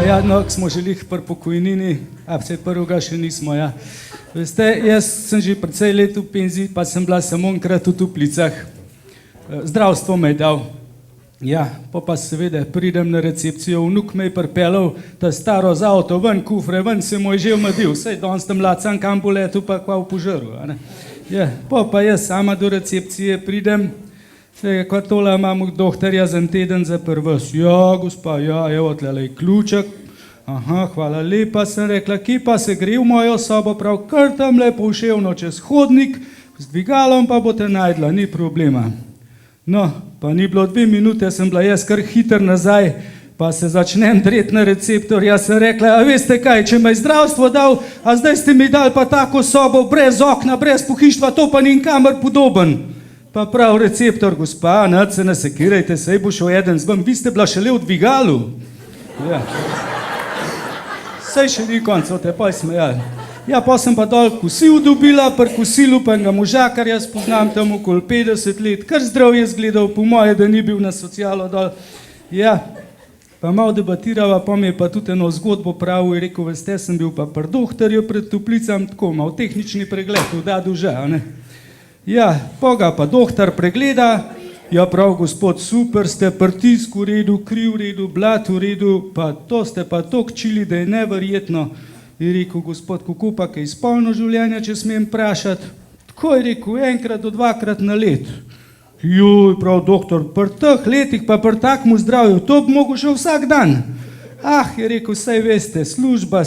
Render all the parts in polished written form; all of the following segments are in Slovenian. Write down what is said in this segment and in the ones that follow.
Ja, no, smo že lih pri pokojnini, a vse prvega še nismo, ja. Veste, jaz sem že precej let v penziji, pa sem bila samo enkrat v Toplicah. Zdravstvo me je dal. Ja, pa seveda pridem na recepcijo, vnuk me je pripeljal ta staro z avto ven, kufre ven, se mu je že vmadil, sej danes tam lacan kam bo letel, pa kva v požaru, a ne. Ja, pa jaz sama do recepcije pridem, sej, kva tole imam od doktorja za en teden za prvs. Ja, gospa, ja, evo tlele je ključek. Aha, hvala lepa, sem rekla, kje pa se gre v mojo sobo, prav kar tam lepo vševno čez hodnik, z dvigalom pa boste najdla, ni problema. No, pa ni bilo 2 minute, sem bila jaz kar hiter nazaj, pa se začnem dreti na receptor, jaz sem rekla, a veste kaj, če me je zdravstvo dal, a zdaj ste mi dali pa tako sobo, brez okna, brez pohištva, to pa ni nikamor podoben. Pa prav receptor, gospa, nad se nasekirajte, sej bo šel eden z vam, vi ste bila šele v dvigalu. Ja. Sej še ni koncev, te pa smejali. Ja, pa sem pa dol kosil dobila, pri kosilu pa enega možakarja spoznam tam okoli 50 let, kar zdrav je zgledal, po moje, da ni bil na socialo dol. Ja, pa malo debatirava, pa mi je pa tudi eno zgodbo pravil, je rekel, veste, sem bil pa pri doktorju pred Toplicam, tako malo tehnični pregled, vda duže, a ne. Ja, pa ga pa doktor pregleda, ja prav, gospod, super, ste pritisk v redu, kri v redu, blat v redu, pa to ste pa tok čili, da je neverjetno. Je rekel, gospod, kako pa kaj spolno življenje, če smem vprašati? Tako je rekel, 1 do 2 na let. Juj, prav, doktor, pri teh letih pa pri takmu zdravju, to bi mogel še vsak dan. Ah, je rekel, saj veste, služba.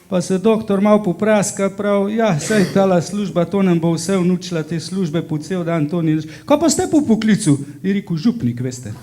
Pa se doktor malo popraska, prav, ja, saj tala služba, to nam bo vse vnučila, te službe po cel dan, to ni nič. Kaj pa ste po poklicu? Je rekel, župnik, veste.